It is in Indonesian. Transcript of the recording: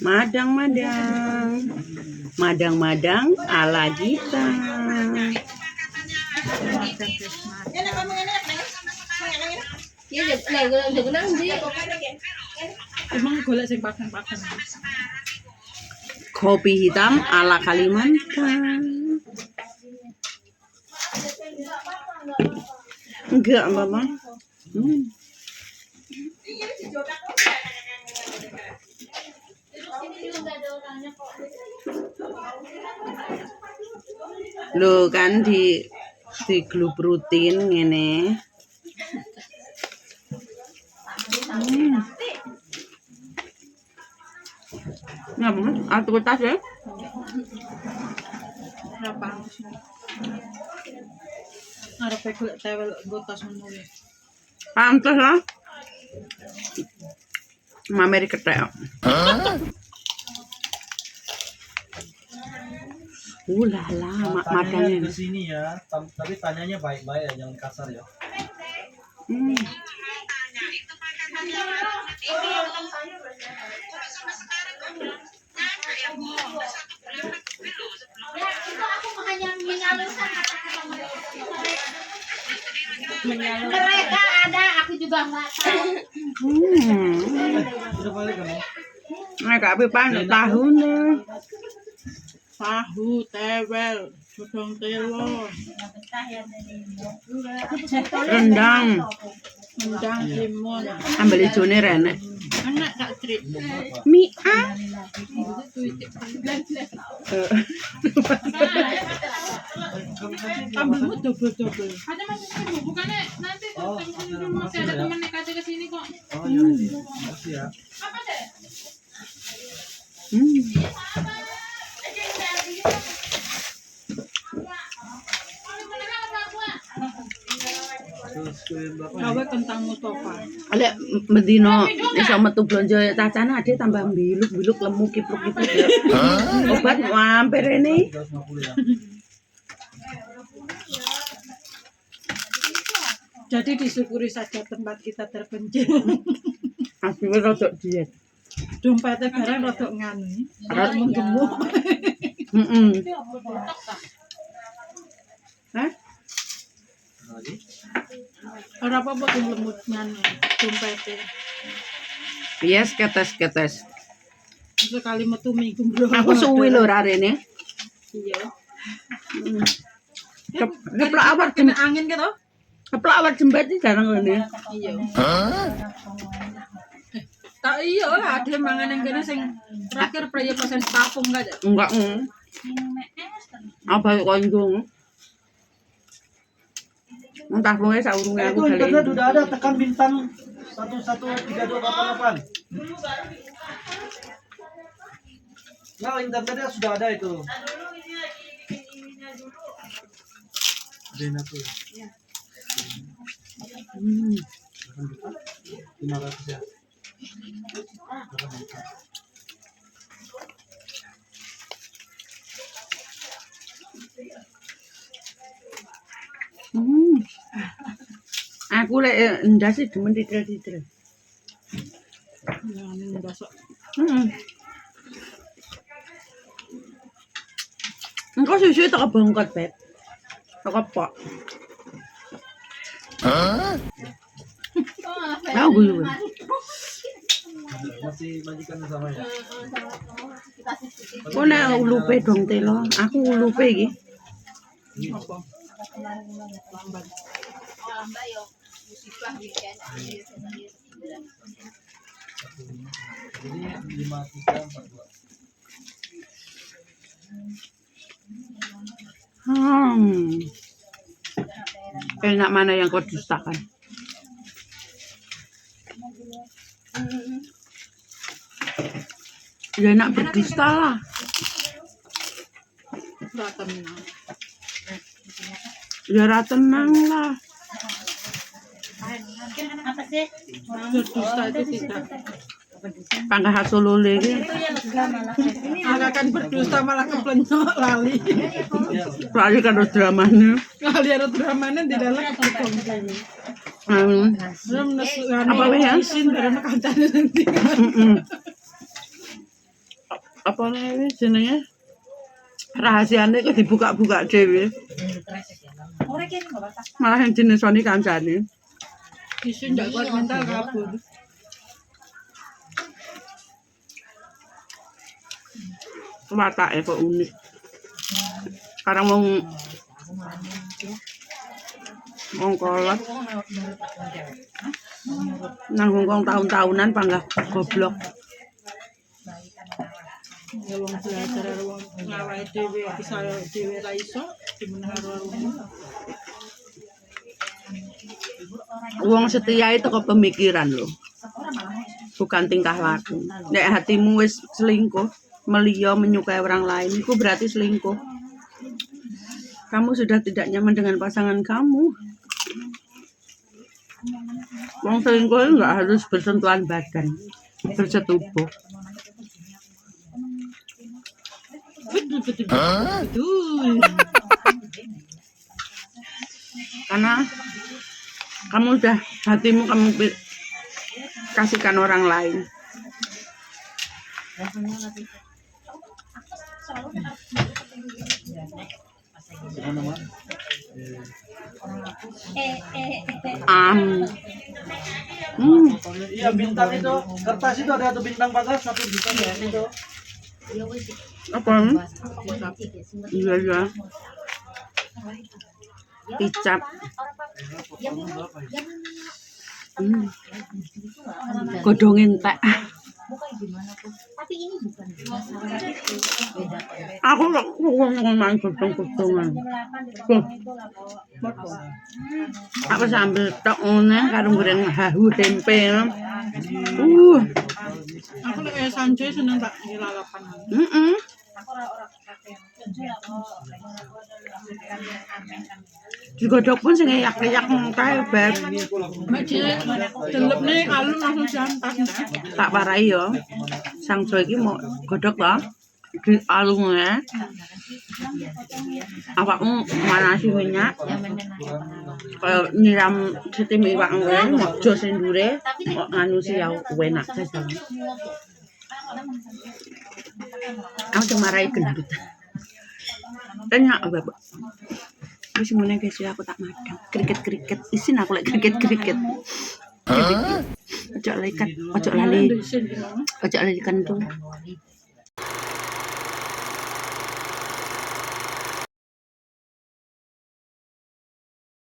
Madang-madang. Madang-madang ala kita. Kopi hitam ala Kalimantan. Enggak, Mama. Loh kan di grup rutin ngene. Ngapa? Aku tas ya? Berapa? Arep golek tewel nggo tas ngono ya. Pantes lah. Mameri ketek. Ulala, matanya. Ke sini ya, tapi tanyanya baik-baik ya, jangan kasar ya. Mereka ada, aku juga nggak tahu. Sudah balik kamu? Mereka pipan tahu nih. Tahu, tewel, godhong telo, Rendang. rendang timun. Ambil ijone rene. Enak gak trit? Mie ah. Tambahmu double-double. Ada masih bukannya nanti masih ada teman nekat ke sini kok. Oh iya, makasih ya. Apa deh? Terus kulit bapak. Gawe kentang Mustafa. Lek mendino iso metu blonjo cacana ade tambah biluk-biluk lemu kipruk-kipruk ya. Obat mampir ini. 350 ya. Jadi disyukuri saja tempat kita terpencil. Aslinya rodok diet. Dompetnya barang rodok nganu. Rodok menggemuk. Hah? Lagi? Ora apa-apa sing lemut nganu dompetnya. Yes, ketes-ketes. Sekali metu minggu bro. Aku suwi lho rarene. Iya. Keplak awak Kena angin gitu. keplak awak jembet iki jarang ngene. Iya. Tak iya lah ada mangan yang kene sing terakhir praya pesen tapung gak ada. Enggak. Apa konjung? Entah pokoknya saurunge aku Itu kali. internet udah ada, tekan bintang 113288. Nah, internetnya sudah ada itu. Dena tuh. 500 ya. Aku lek ndas sih demen titrel-titrel. Nah, ini ndasok. Engko susu tak bongkot, Beb. Tak pok. Aku juga. Masih majikan sama ya. Kok nek ulupe dong telo. Aku ulupe iki. Apa? Lambat. Mbak yo musibah weekend. Jadi 5342. Enak mana yang kau dustakan? Ya enak berdusta lah. Ratenang. Ya ra tenang lah. Apa sih? Berdusta itu tidak. Pangkat Solole iki. Akan berdusta malah keplenyok lali. Lali karo dramane. Lali karo dramane di dalam kongkong. Belum nesu Apa wae ya? isin bareng kancane nanti. apa nih jenenge? Rahasiane kok dibuka-buka dhewe. Malah yang jenis Sony kancane. Isin ndak kuat mental kabur. Watake kok unik. Sekarang wong kolot nang Hongkong tahun-tahunan panggah goblok. Ya wong belajar karo wong ngawake dhewe bisa dhewe ra iso dimenaro Wong setia itu kok pemikiran loh. Bukan tingkah laku. Nek hatimu wis selingkuh, melia menyukai orang lain, itu berarti selingkuh. Kamu sudah tidak nyaman dengan pasangan kamu. Wong selingkuh enggak harus bersentuhan badan, bersetubuh. Karena kamu udah hatimu kamu kasihkan orang lain. Iya bintang itu kertas itu ada satu bintang bagas satu bintang ya itu. Apa? Iya ya. Kicap. Godhong entek. Tapi ini bukan masalah itu. Beda. Aku kok ngomong godhong-godhongan. Aku sambil tok ngene karo goreng hahu tempe. Aku lek sanjoy seneng tak lalapan. Heeh. Digodhog pun sing eyak-eyak kae, Beb. Mek delepne alun langsung diantas. Tak warai yo. Sang Jo iki mau godhog to. Di alunge. Awakmu manasi minyak. Kaya nyiram sitim iwak ngene, mojo sing ndure, kok nganu siau enak jajal. Aku cuma marai gendut. Tanya Bapak. Wis ngene guys ya aku tak madang. Kriket-kriket isin aku lek kriket-kriket. Ojo lali kentung.